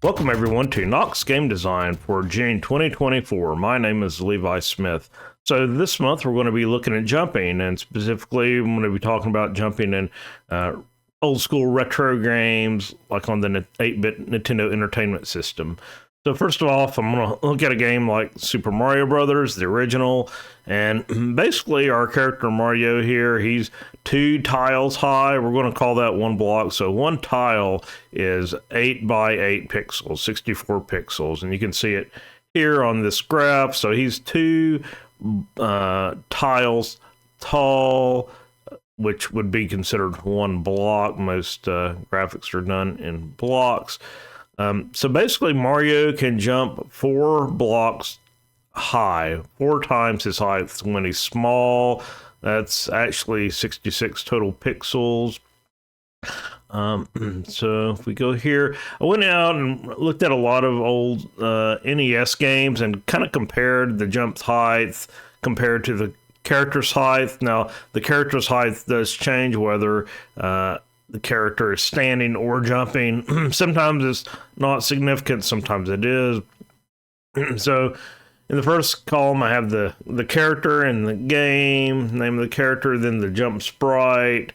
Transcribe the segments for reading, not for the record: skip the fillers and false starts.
Welcome everyone to Knox Game Design for June 2024. My name is Levi Smith. So this month we're going to be looking at jumping, and specifically I'm going to be talking about jumping in old school retro games like on the 8-bit Nintendo Entertainment System. So first of all, I'm going to look at a game like Super Mario Brothers, the original, and basically our character Mario here, he's 2 tiles high. We're going to call that one block. So one tile is 8 by 8 pixels, 64 pixels, and you can see it here on this graph. So he's 2 tiles tall, which would be considered one block. Most graphics are done in blocks. So basically Mario can jump 4 blocks high, 4 times his height when he's small. That's actually 66 total pixels. So if we go here, I went out and looked at a lot of old NES games and kind of compared the jump height compared to the character's height. Now, the character's height does change whether the character is standing or jumping. Sometimes it's not significant, sometimes it is. So in the first column, I have the character in the game, name of the character, then the jump sprite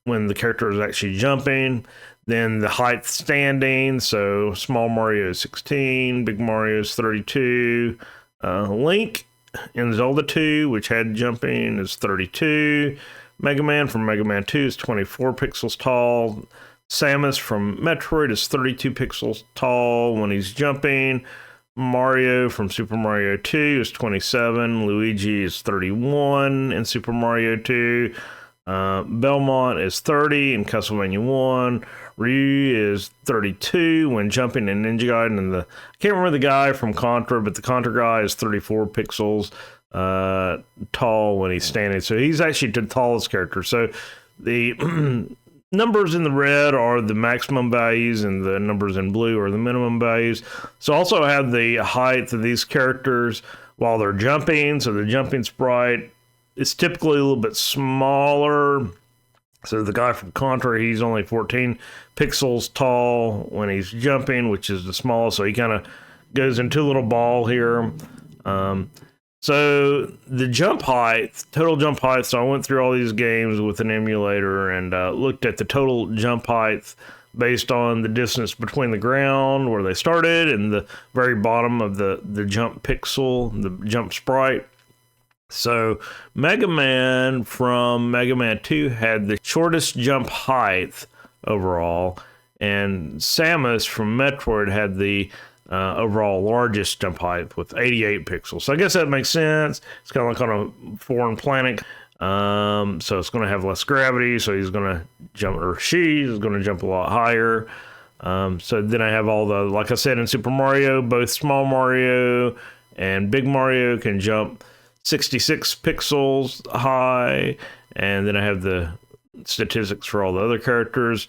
when the character is actually jumping, then the height standing. So small Mario is 16, big Mario is 32. Link in Zelda 2, which had jumping, is 32. Mega Man from Mega Man 2 is 24 pixels tall. Samus from Metroid is 32 pixels tall when he's jumping. Mario from Super Mario 2 is 27. Luigi is 31 in Super Mario 2. Belmont is 30 in Castlevania 1. Ryu is 32 when jumping in Ninja Gaiden. And I can't remember the guy from Contra, but the Contra guy is 34 pixels tall when he's standing. So he's actually the tallest character. So the numbers in the red are the maximum values and the numbers in blue are the minimum values. So also have the height of these characters while they're jumping. So the jumping sprite is typically a little bit smaller. So the guy from Contra, he's only 14 pixels tall when he's jumping, which is the smallest. So he kind of goes into a little ball here. So the jump height, total jump height, so I went through all these games with an emulator and looked at the total jump height based on the distance between the ground where they started and the very bottom of the jump pixel, the jump sprite. So Mega Man from Mega Man 2 had the shortest jump height overall, and Samus from Metroid had the overall largest jump height with 88 pixels. So I guess that makes sense. It's kind of like on a foreign planet. So it's going to have less gravity. So he's going to jump, or she is going to jump a lot higher. So then I have all the, like I said, in Super Mario, both small Mario and big Mario can jump 66 pixels high. And then I have the statistics for all the other characters.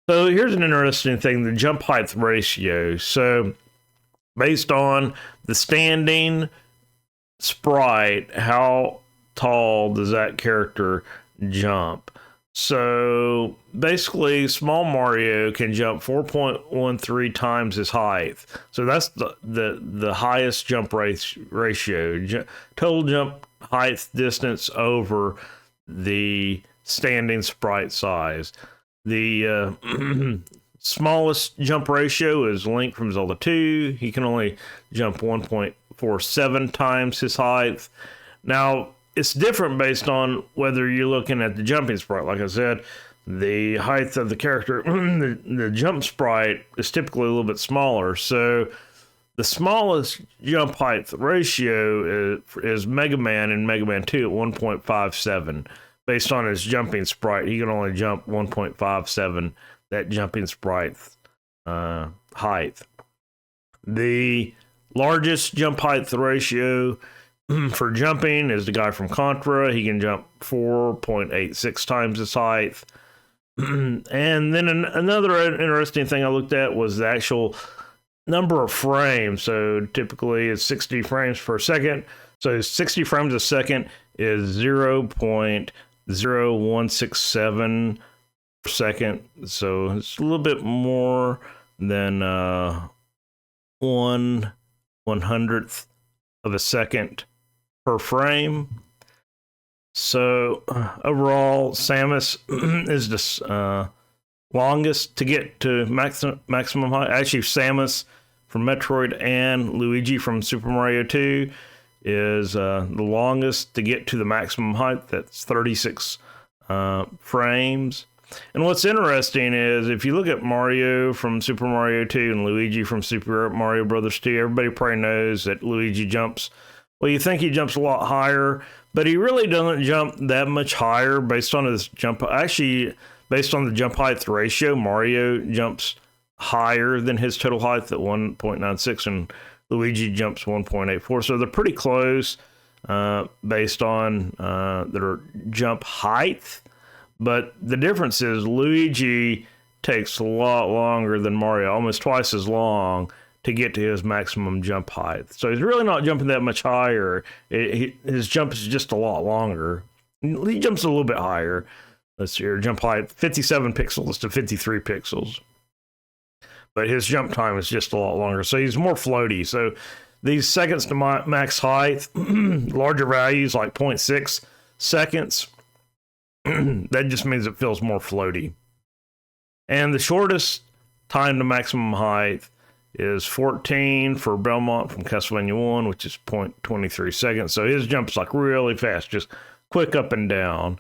So here's an interesting thing, the jump height ratio. So based on the standing sprite, how tall does that character jump? So basically, small Mario can jump 4.13 times his height. So that's the highest jump ratio. Total jump height distance over the standing sprite size. The smallest jump ratio is Link from Zelda 2. He can only jump 1.47 times his height. Now, it's different based on whether you're looking at the jumping sprite. Like I said, the height of the character, the jump sprite is typically a little bit smaller. So the smallest jump height ratio is Mega Man in Mega Man 2 at 1.57. Based on his jumping sprite, he can only jump 1.57. That jumping sprite height. The largest jump height ratio for jumping is the guy from Contra. He can jump 4.86 times his height. And then another interesting thing I looked at was the actual number of frames. So typically it's 60 frames per second. So 60 frames a second is 0.0167 per second. So it's a little bit more than 0.1 of a second per frame. So overall, Samus is the longest to get to maximum height. Actually, Samus from Metroid and Luigi from Super Mario 2 is the longest to get to the maximum height. That's 36 frames. And what's interesting is if you look at Mario from Super Mario 2 and Luigi from Super Mario Brothers 2, everybody probably knows that Luigi jumps. Well, you think he jumps a lot higher, but he really doesn't jump that much higher based on his jump. Actually, based on the jump height ratio, Mario jumps higher than his total height at 1.96, and Luigi jumps 1.84. So they're pretty close based on their jump height. But the difference is Luigi takes a lot longer than Mario, almost twice as long to get to his maximum jump height. So he's really not jumping that much higher. His jump is just a lot longer. He jumps a little bit higher. Let's see here, jump height 57 pixels to 53 pixels. But his jump time is just a lot longer. So he's more floaty. So these seconds to max height, larger values like 0.6 seconds, that just means it feels more floaty. And the shortest time to maximum height is 14 for Belmont from Castlevania 1, which is 0.23 seconds. So his jump's like really fast, just quick up and down.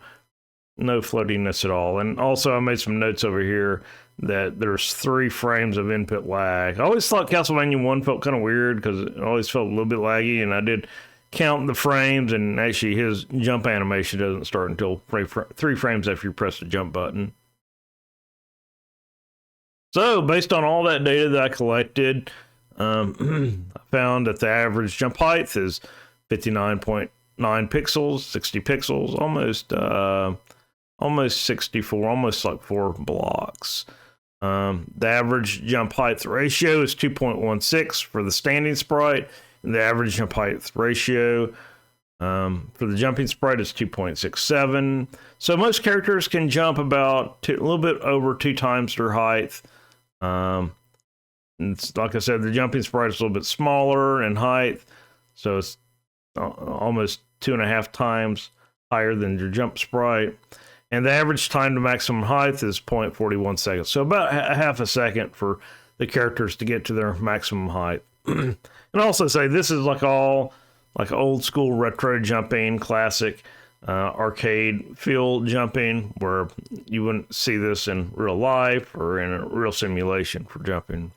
No floatiness at all. And also I made some notes over here that there's 3 frames of input lag. I always thought Castlevania 1 felt kind of weird because it always felt a little bit laggy, and I did count the frames, and actually his jump animation doesn't start until 3 frames after you press the jump button. So based on all that data that I collected, I found that the average jump height is 59.9 pixels, 60 pixels, almost 64, almost like 4 blocks. The average jump height ratio is 2.16 for the standing sprite. The average jump height ratio for the jumping sprite is 2.67. So most characters can jump about a little bit over 2 times their height. It's, like I said, the jumping sprite is a little bit smaller in height, so it's almost 2.5 times higher than your jump sprite. And the average time to maximum height is 0.41 seconds. So about half a second for the characters to get to their maximum height. And also say this is like all like old school retro jumping, classic arcade field jumping, where you wouldn't see this in real life or in a real simulation for jumping.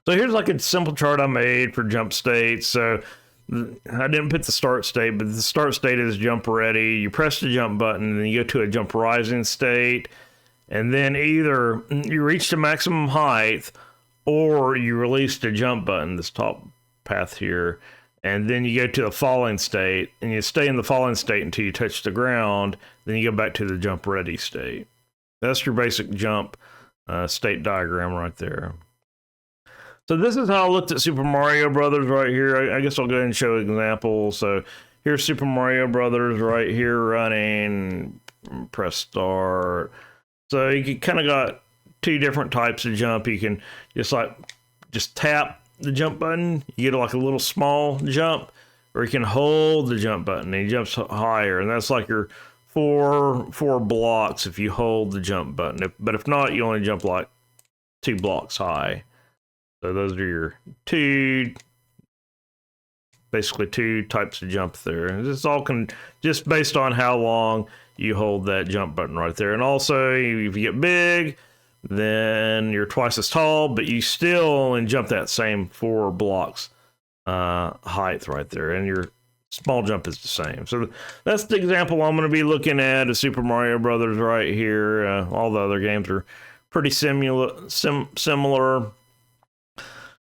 So here's like a simple chart I made for jump states. So I didn't put the start state, but the start state is jump ready. You press the jump button, and then you go to a jump rising state, and then either you reach the maximum height or you release the jump button, this top path here, and then you go to the falling state, and you stay in the falling state until you touch the ground, then you go back to the jump ready state. That's your basic jump state diagram right there. So this is how I looked at Super Mario Brothers right here. I guess I'll go ahead and show an example. So here's Super Mario Brothers right here running. Press start. So you kind of got 2 different types of jump. You can just tap the jump button. You get like a little small jump, or you can hold the jump button and he jumps higher. And that's like your four blocks if you hold the jump button. But if not, you only jump like 2 blocks high. So those are your basically 2 types of jump there. This all just based on how long you hold that jump button right there. And also, if you get big, then you're twice as tall, but you still only jump that same 4 blocks height right there. And your small jump is the same. So that's the example I'm going to be looking at of Super Mario Brothers right here. All the other games are pretty similar.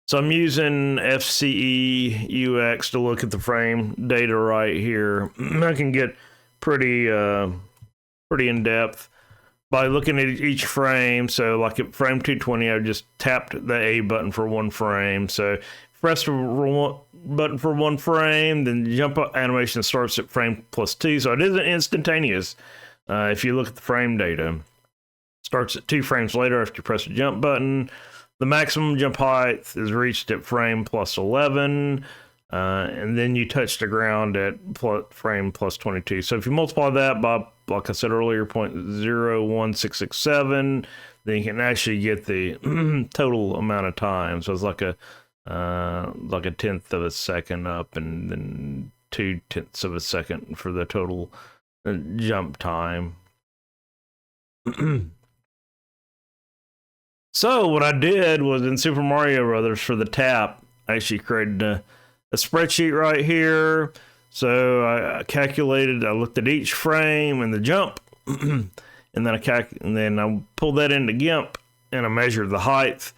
So I'm using FCE UX to look at the frame data right here. I can get pretty in depth by looking at each frame. So like at frame 220, I just tapped the A button for 1 frame. So press the button for 1 frame, then the jump animation starts at frame +2. So it isn't instantaneous. If you look at the frame data, starts at 2 frames later after you press the jump button. the maximum jump height is reached at frame plus 11, and then you touch the ground at frame plus 22. So if you multiply that by, like I said earlier, 0.01667, then you can actually get the total amount of time. So it's like a tenth of a second up, and then 0.2 of a second for the total jump time. So what I did was in Super Mario Brothers for the tap, I actually created a spreadsheet right here. So I calculated, I looked at each frame and the jump, and then I pulled that into GIMP and I measured the height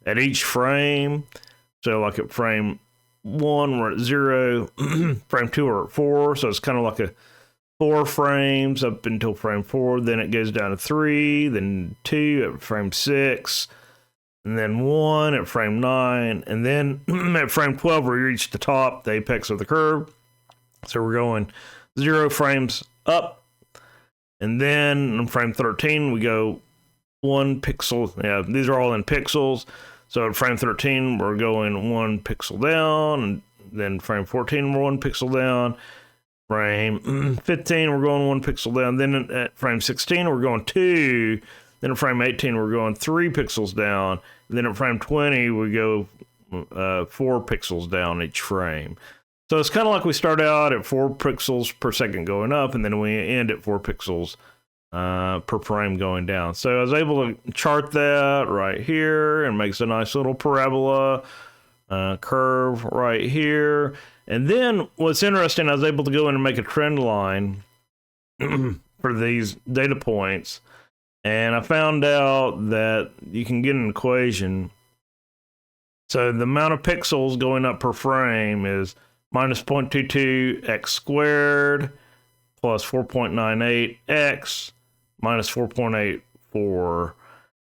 at each frame. So like at frame 1 we're at 0, frame 2 we're at 4, so it's kind of like a 4 frames up until frame 4, then it goes down to 3, then 2 at frame 6, and then 1 at frame 9, and then at frame 12 we reach the top, the apex of the curve. So we're going 0 frames up, and then on frame 13 we go 1 pixel. Yeah, these are all in pixels. So at frame 13 we're going 1 pixel down, and then frame 14 we're 1 pixel down. Frame 15 we're going 1 pixel down. Then at frame 16 we're going 2. Then at frame 18 we're going 3 pixels down. And then at frame 20 we go 4 pixels down each frame. So it's kind of like we start out at 4 pixels per second going up, and then we end at 4 pixels per frame going down. So I was able to chart that right here, and makes a nice little parabola curve right here. And then what's interesting, I was able to go in and make a trend line for these data points, and I found out that you can get an equation. So the amount of pixels going up per frame is minus 0.22 x squared plus 4.98 x minus 4.84.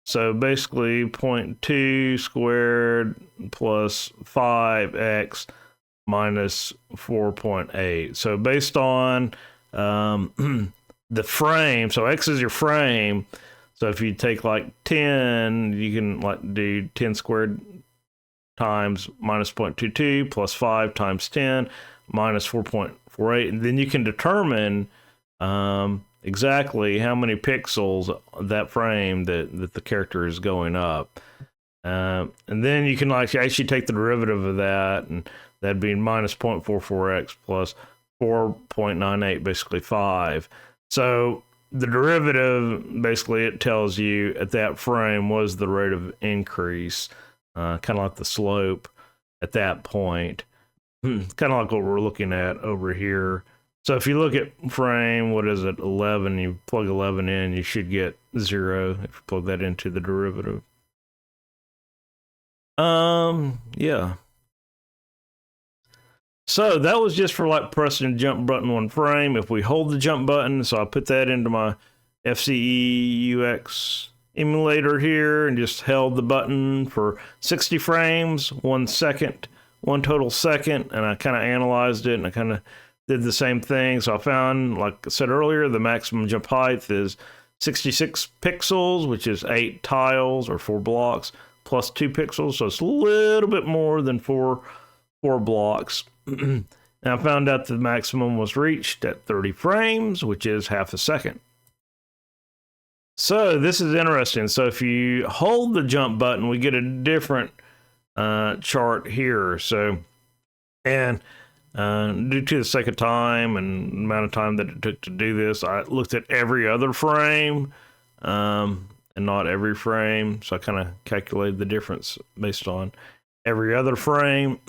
So basically 0.2 squared plus 5x minus 4.8. So based on the frame, so x is your frame. So if you take like 10, you can like do 10 squared times minus 0.22 plus 5 times 10 minus 4.48, and then you can determine exactly how many pixels that frame that the character is going up, and then you can like actually take the derivative of that, and that'd be minus 0.44x plus 4.98, basically 5. So the derivative, basically it tells you at that frame was the rate of increase, kind of like the slope at that point. Kind of like what we're looking at over here. So if you look at frame, what is it, 11, you plug 11 in, you should get 0 if you plug that into the derivative. Yeah. So that was just for like pressing the jump button one frame. If we hold the jump button, so I put that into my FCE UX emulator here and just held the button for 60 frames, 1 second, 1 total second, and I kind of analyzed it, and I kind of did the same thing. So I found, like I said earlier, the maximum jump height is 66 pixels, which is 8 tiles or 4 blocks plus 2 pixels. So it's a little bit more than 4 blocks. And I found out the maximum was reached at 30 frames, which is half a second. So this is interesting. So if you hold the jump button, we get a different chart here. So, and due to the sake of time and the amount of time that it took to do this, I looked at every other frame and not every frame. So I kind of calculated the difference based on every other frame.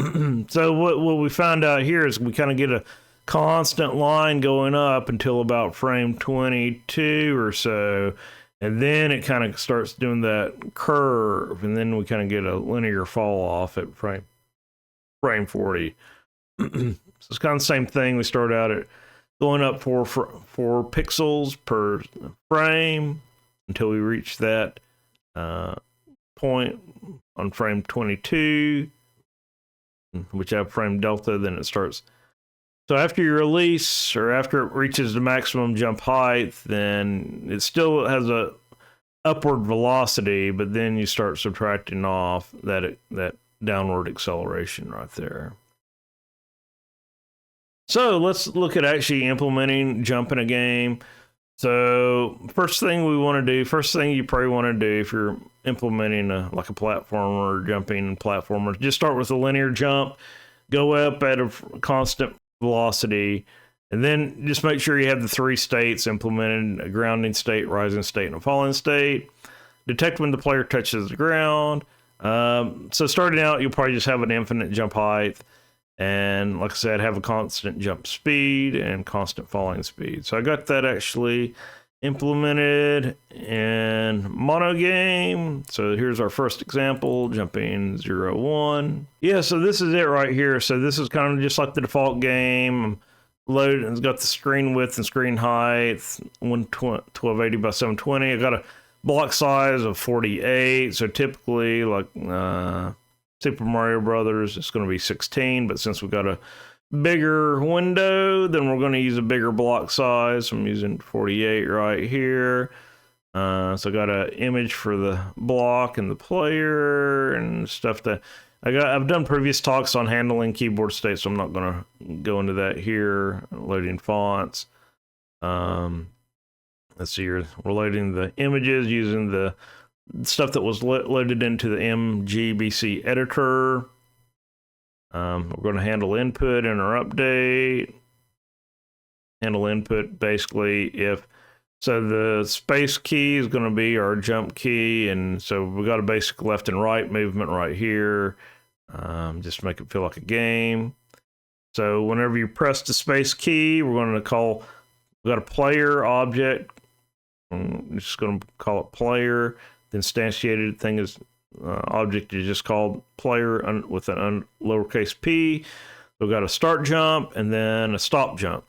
So what we found out here is we kind of get a constant line going up until about frame 22 or so, and then it kind of starts doing that curve, and then we kind of get a linear fall off at frame 40. So it's kind of the same thing. We start out at going up 4 pixels per frame until we reach that point on frame 22, which have frame delta, then it starts. So after you release, or after it reaches the maximum jump height, then it still has a upward velocity, but then you start subtracting off that downward acceleration right there. So let's look at actually implementing jump in a game. So first thing you probably want to do if you're implementing like a platformer, jumping platformer, just start with a linear jump, go up at a constant velocity, and then just make sure you have the 3 states implemented: a grounding state, rising state, and a falling state. Detect when the player touches the ground. So starting out, you'll probably just have an infinite jump height. And like I said, have a constant jump speed and constant falling speed. So I got that actually implemented in mono game. So here's our first example, jumping 0, 1. Yeah, so this is it right here. So this is kind of just like the default game. Loaded, it's got the screen width and screen height, 1280 by 720. I got a block size of 48. So typically, like Super Mario Brothers, it's going to be 16, but since we got a bigger window, then we're going to use a bigger block size. So I'm using 48 right here. So I got an image for the block and the player and stuff that I've done previous talks on handling keyboard state, so I'm not going to go into that here. Loading fonts. Let's see here. We're loading the images using the stuff that was loaded into the MGBC editor. We're going to handle input in our update. Handle input basically so the space key is going to be our jump key, and so we got a basic left and right movement right here, just to make it feel like a game. So whenever you press the space key, we got a player object. I'm just going to call it player. The instantiated thing is object is just called player with an lowercase p. We've got a start jump and then a stop jump.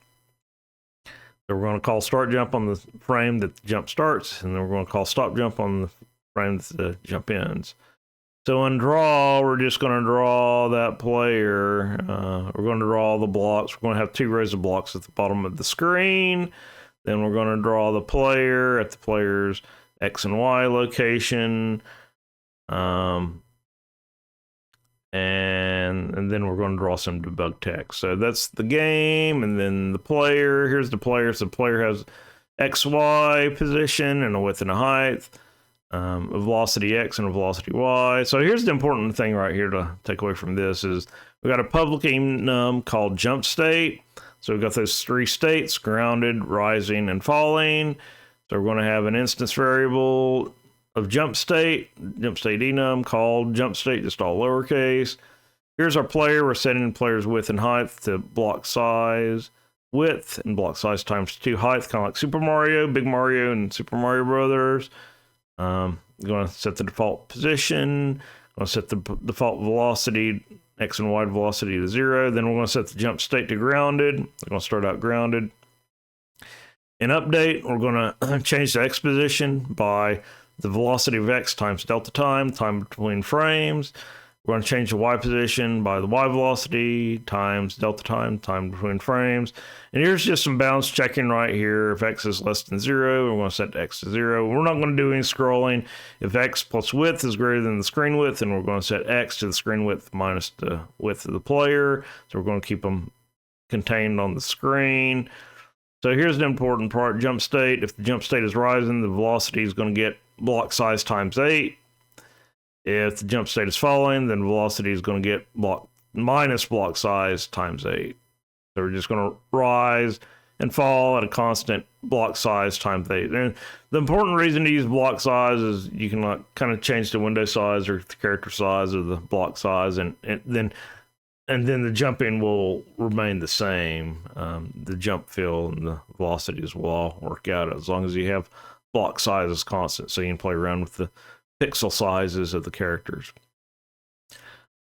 So we're going to call start jump on the frame that the jump starts, and then we're going to call stop jump on the frame that the jump ends. So in draw, we're just going to draw that player. We're going to draw the blocks. We're going to have 2 rows of blocks at the bottom of the screen. Then we're going to draw the player at the player's X and Y location. And then we're going to draw some debug text. So that's the game, and then the player. Here's the player. So the player has X, Y position and a width and a height, a velocity X and a velocity Y. So here's the important thing right here to take away from this is we got a public enum called jump state. So we've got those 3 states: grounded, rising, and falling. So we're going to have an instance variable of jump state enum called jump state, just all lowercase. Here's our player. We're setting player's width and height to block size width and block size times 2 height, kind of like Super Mario, Big Mario, and Super Mario Brothers. We're going to set the default position. We're going to set the default velocity, X and Y velocity to 0. Then we're going to set the jump state to grounded. We're going to start out grounded. In update, we're going to change the X position by the velocity of X times delta time between frames. We're going to change the Y position by the Y velocity times delta time between frames. And here's just some bounds checking right here. If X is less than 0, we're going to set X to 0. We're not going to do any scrolling. If X plus width is greater than the screen width, then we're going to set X to the screen width minus the width of the player. So we're going to keep them contained on the screen. So here's the important part, jump state. If the jump state is rising, the velocity is going to get block size times 8. If the jump state is falling, then velocity is going to get minus block size times 8. So we're just going to rise and fall at a constant block size times 8. And the important reason to use block size is you can kind of change the window size or the character size of the block size, and then the jumping will remain the same. The jump field and the velocities will all work out as long as you have block sizes constant, so you can play around with the pixel sizes of the characters.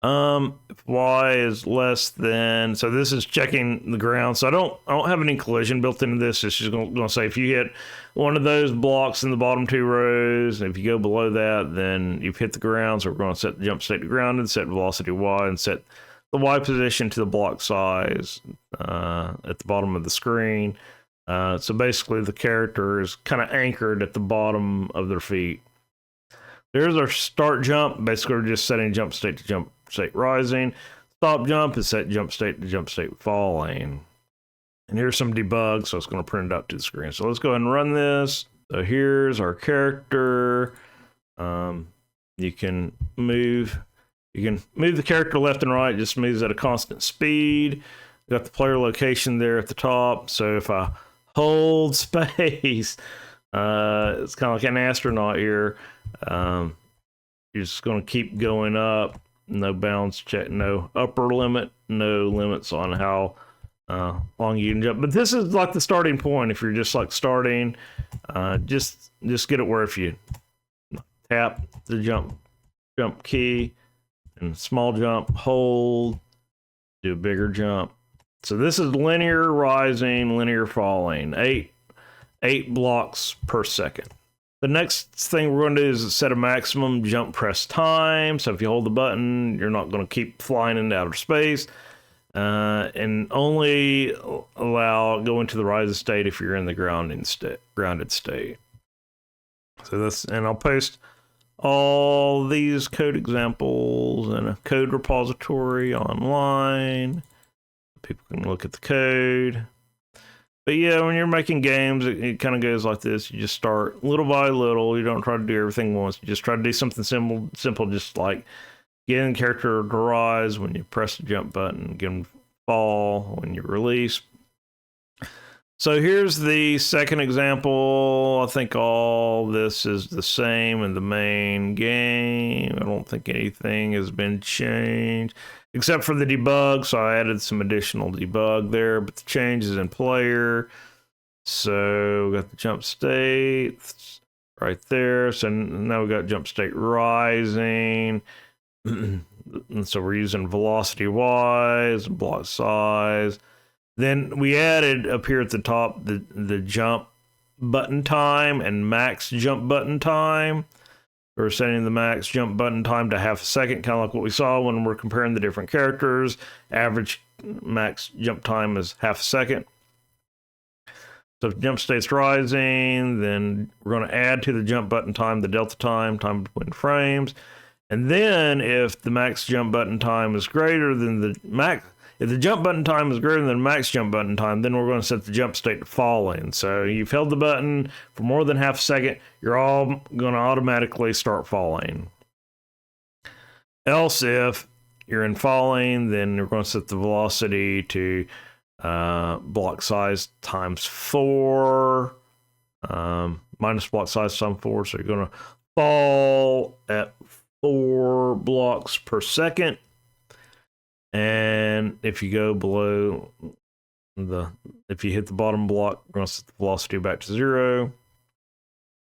If Y is less than, so this is checking the ground. So I don't have any collision built into this. It's just going to say if you hit one of those blocks in the bottom 2 rows, and if you go below that, then you've hit the ground. So we're going to set the jump state to grounded, set velocity Y, and set the Y position to the block size at the bottom of the screen. So basically, the character is kind of anchored at the bottom of their feet. There's our start jump. Basically, we're just setting jump state to jump state rising. Stop jump is set jump state to jump state falling. And here's some debug, so it's going to print it out to the screen. So let's go ahead and run this. So here's our character. You can move the character left and right. It just moves at a constant speed. Got the player location there at the top. So if I hold space, it's kind of like an astronaut here. You're just going to keep going up. No bounds check, no upper limit, no limits on how long you can jump. But this is like the starting point. If you're just like starting, just get it where if you tap the jump key and small jump, hold, do a bigger jump. So this is linear rising, linear falling, eight blocks per second. The next thing we're going to do is set a maximum jump press time. So if you hold the button, you're not going to keep flying into outer space. And only go into the rising state if you're in the grounded state. So this, and I'll post all these code examples in a code repository online. People can look at the code. But yeah, when you're making games, it kind of goes like this. You just start little by little. You don't try to do everything once. You just try to do something simple, just like getting the character to rise when you press the jump button, get them fall when you release. So here's the second example. I think all this is the same in the main game. I don't think anything has been changed except for the debug. So I added some additional debug there, but the change is in player. So we got the jump states right there. So now we got jump state rising. And so we're using velocity wise, block size. Then we added up here at the top the jump button time and max jump button time. We're setting the max jump button time to half a second, kind of like what we saw when we're comparing the different characters. Average max jump time is half a second. So if jump state's rising, then we're going to add to the jump button time the delta time between frames. And then if the max jump button time is greater than the max, if the jump button time is greater than max jump button time, then we're going to set the jump state to falling. So you've held the button for more than half a second, you're all going to automatically start falling. Else, if you're in falling, then we're going to set the velocity to block size times 4, minus block size times 4. So you're going to fall at 4 blocks per second. And if you go below if you hit the bottom block, we're going to set the velocity back to 0.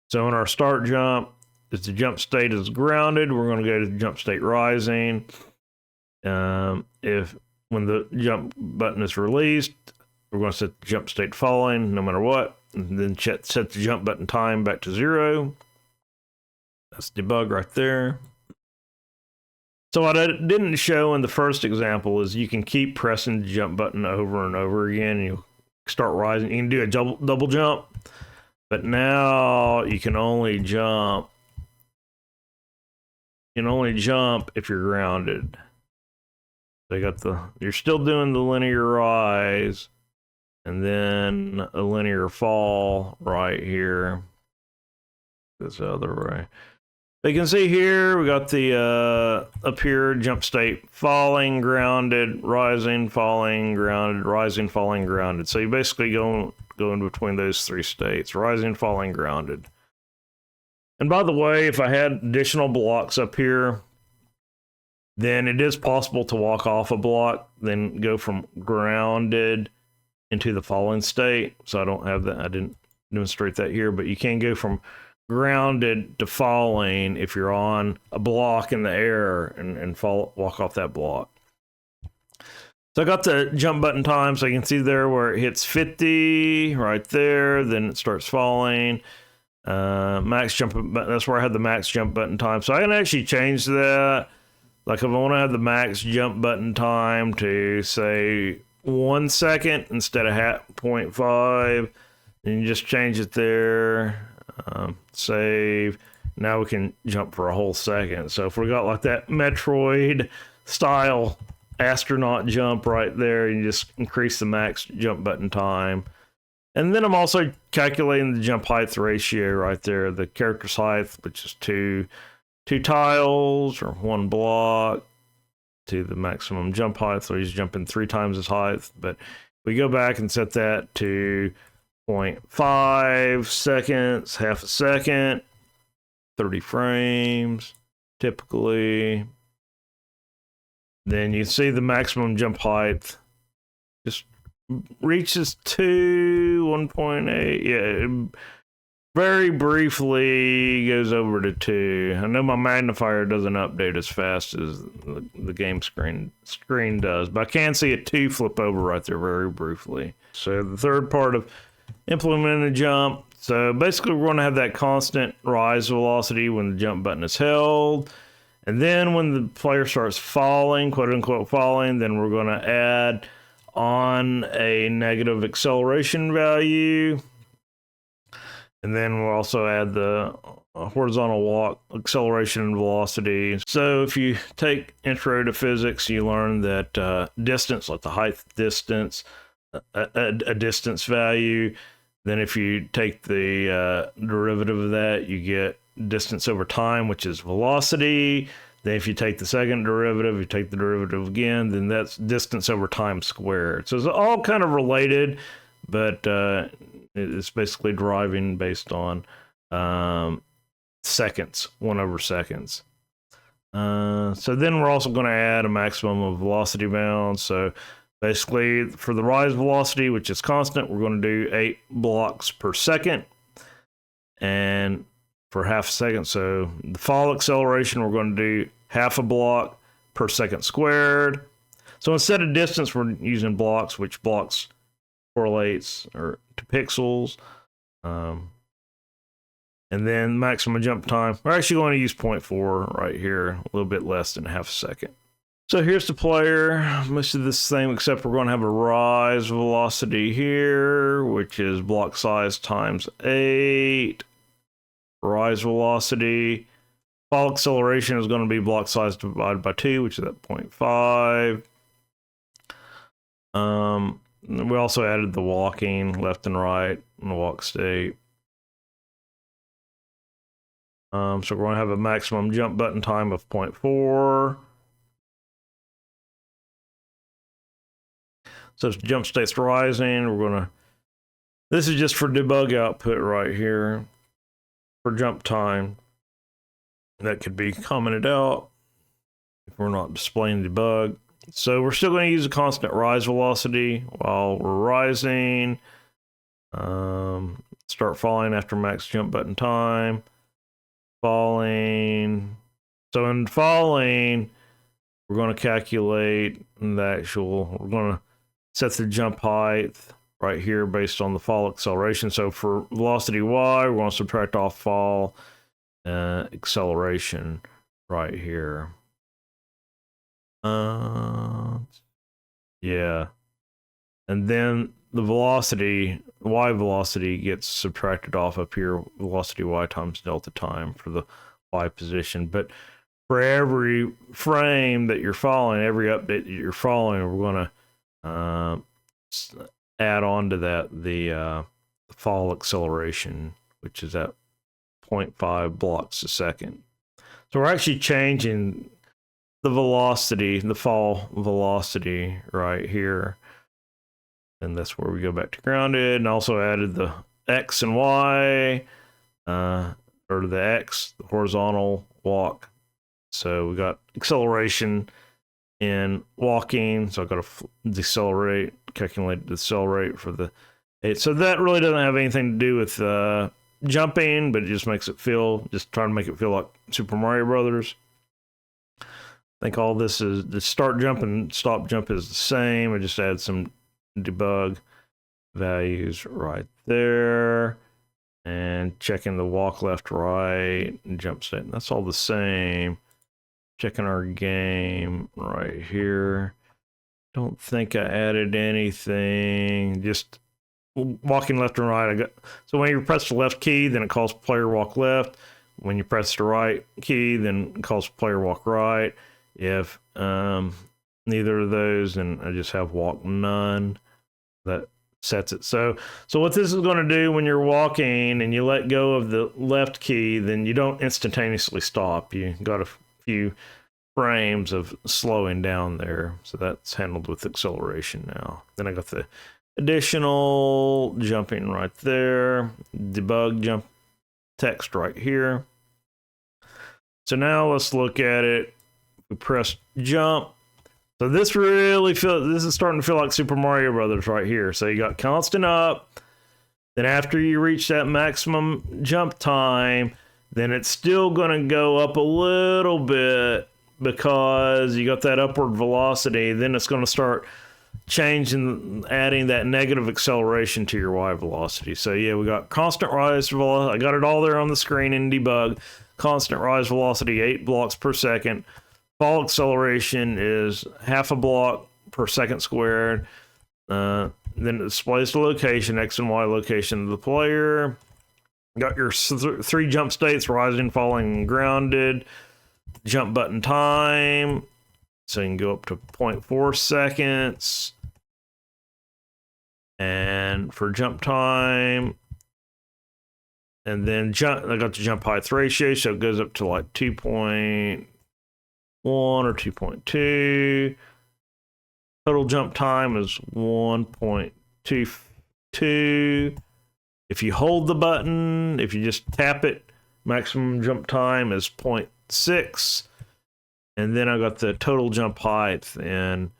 So in our start jump, if the jump state is grounded, we're going to go to the jump state rising. If when the jump button is released, we're going to set the jump state falling no matter what, and then set the jump button time back to 0. That's debug right there. So what I didn't show in the first example is you can keep pressing the jump button over and over again, and you'll start rising. You can do a double jump, but now you can only jump. You can only jump if you're grounded. So you're still doing the linear rise, and then a linear fall right here. This other way. You can see here we got the up here jump state falling, grounded, rising, falling, grounded, rising, falling, grounded. So you basically go in between those 3 states: rising, falling, grounded. And by the way, if I had additional blocks up here, then it is possible to walk off a block, then go from grounded into the falling state. So I don't have that. I didn't demonstrate that here, but you can go from grounded to falling if you're on a block in the air and walk off that block. So I got the jump button time, so you can see there where it hits 50 right there, then it starts falling. Max jump button, that's where I had the max jump button time. So I can actually change that. Like if I want to have the max jump button time to say 1 second instead of 0.5. And you just change it there. Save. Now we can jump for a whole second. So if we got like that Metroid style astronaut jump right there, you just increase the max jump button time. And then I'm also calculating the jump height ratio right there. The character's height, which is two tiles or 1 block, to the maximum jump height. So he's jumping 3 times his height. But we go back and set that to 0.5 seconds, half a second, 30 frames typically. Then you see the maximum jump height just reaches to 1.8. Yeah, very briefly goes over to 2. I know my magnifier doesn't update as fast as the game screen does, but I can see it 2 flip over right there very briefly. So the third part of implementing a jump. So basically we're going to have that constant rise velocity when the jump button is held. And then when the player starts falling, quote unquote falling, then we're going to add on a negative acceleration value. And then we'll also add the horizontal walk acceleration and velocity. So if you take intro to physics, you learn that distance, like the height distance, a distance value. Then if you take the derivative of that, you get distance over time, which is velocity. Then if you take the second derivative, you take the derivative again, then that's distance over time squared. So it's all kind of related, but it's basically driving based on seconds, 1 over seconds. So then we're also going to add a maximum of velocity bound. So basically for the rise velocity, which is constant, we're going to do 8 blocks per second. And for half a second, so the fall acceleration, we're going to do half a block per second squared. So instead of distance, we're using blocks, which blocks correlates or to pixels. And then maximum jump time, we're actually going to use 0.4 right here, a little bit less than half a second. So here's the player, most of the same, except we're going to have a rise velocity here, which is block size times 8. Rise velocity. Fall acceleration is going to be block size divided by 2, which is at 0.5. We also added the walking left and right in the walk state. So we're going to have a maximum jump button time of 0.4. So if jump state's rising, we're going to, this is just for debug output right here for jump time. That could be commented out if we're not displaying debug. So we're still going to use a constant rise velocity while we're rising. Start falling after max jump button time. Falling. So in falling, we're going to calculate the actual, we're going to set the jump height right here based on the fall acceleration. So for velocity y, we're going to subtract off fall acceleration right here. Yeah. And then the velocity, y velocity, gets subtracted off up here, velocity y times delta time for the y position. But for every frame that you're following, every update that you're following, we're going to add on to that the fall acceleration, which is at 0.5 blocks a second. So we're actually changing the velocity, the fall velocity right here. And that's where we go back to grounded, and also added the X and Y, or the X, the horizontal walk. So we got acceleration in walking. So I've got to decelerate, calculate decelerate for the 8. So that really doesn't have anything to do with jumping, but it just makes it feel, just trying to make it feel like Super Mario Brothers. I think all this is, the start jump and stop jump is the same. I just add some debug values right there, and checking the walk left, right, and jump state. That's all the same. Checking our game right here. Don't think I added anything. Just walking left and right. So when you press the left key, then it calls player walk left. When you press the right key, then it calls player walk right. If neither of those, then I just have walk none. That sets it. So what this is going to do when you're walking and you let go of the left key, then you don't instantaneously stop. You got a few frames of slowing down there. So that's handled with acceleration now. Then I got the additional jumping right there. Debug jump text right here. So now let's look at it. We press jump. So this is starting to feel like Super Mario Brothers right here. So you got constant up. Then after you reach that maximum jump time, then it's still going to go up a little bit because you got that upward velocity. Then it's going to start changing, adding that negative acceleration to your Y velocity. So yeah, we got constant rise velocity. I got it all there on the screen in debug. Constant rise velocity, 8 blocks per second. Fall acceleration is half a block per second squared. Then it displays the location, X and Y location of the player. Got your 3 jump states, rising, falling, and grounded. Jump button time. So you can go up to 0.4 seconds. And for jump time, and then I got the jump height ratio, so it goes up to like 2.1 or 2.2. Total jump time is 1.22. If you hold the button, if you just tap it, maximum jump time is 0.6. And then I got the total jump height in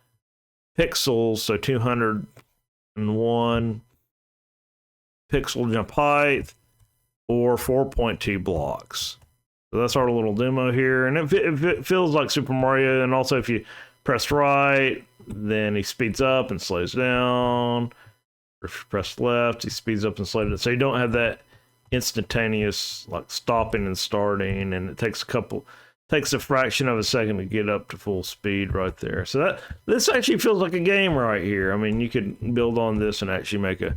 pixels, so 201 pixel jump height, or 4.2 blocks. So that's our little demo here, and it feels like Super Mario. And also, if you press right, then he speeds up and slows down. Or if you press left, he speeds up and slows down. So you don't have that instantaneous like stopping and starting, and it takes a fraction of a second to get up to full speed right there. So this actually feels like a game right here. I mean, you could build on this and actually make a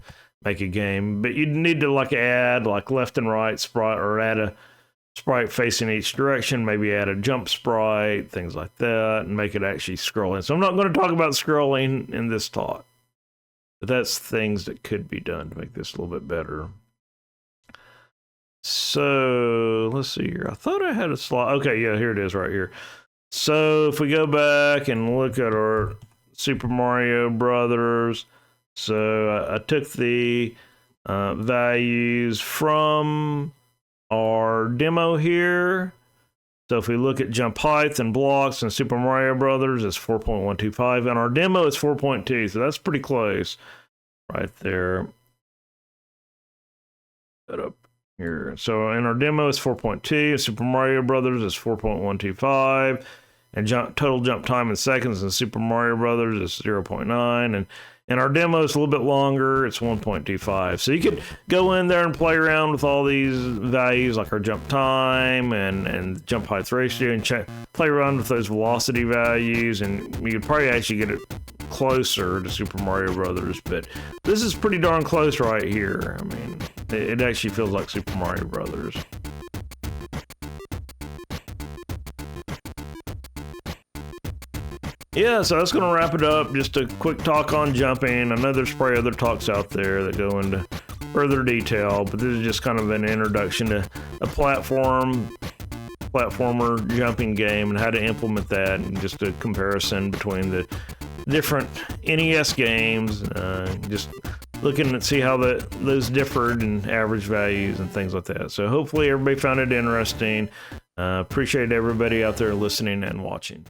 game, but you'd need to like add like left and right sprite, or add a sprite facing each direction, maybe add a jump sprite, things like that, and make it actually scrolling. So I'm not going to talk about scrolling in this talk, but that's things that could be done to make this a little bit better. So let's see here. I thought I had a slide. Okay, yeah, here it is right here. So if we go back and look at our Super Mario Brothers, so I took the values from our demo here. So if we look at jump height and blocks and Super Mario Brothers, it's 4.125, and our demo is 4.2, so that's pretty close right there. Put up here. So in our demo is 4.2, Super Mario Brothers is 4.125, and total jump time in seconds in Super Mario Brothers is 0.9, and our demo is a little bit longer, it's 1.25. So you could go in there and play around with all these values, like our jump time and jump height ratio, and play around with those velocity values, and you could probably actually get it closer to Super Mario Brothers. But this is pretty darn close right here. I mean, it actually feels like Super Mario Brothers. Yeah, so that's going to wrap it up. Just a quick talk on jumping. I know there's probably other talks out there that go into further detail, but this is just kind of an introduction to a platformer jumping game and how to implement that, and just a comparison between the different NES games, just looking to see how those differed in average values and things like that. So hopefully everybody found it interesting. Appreciate everybody out there listening and watching.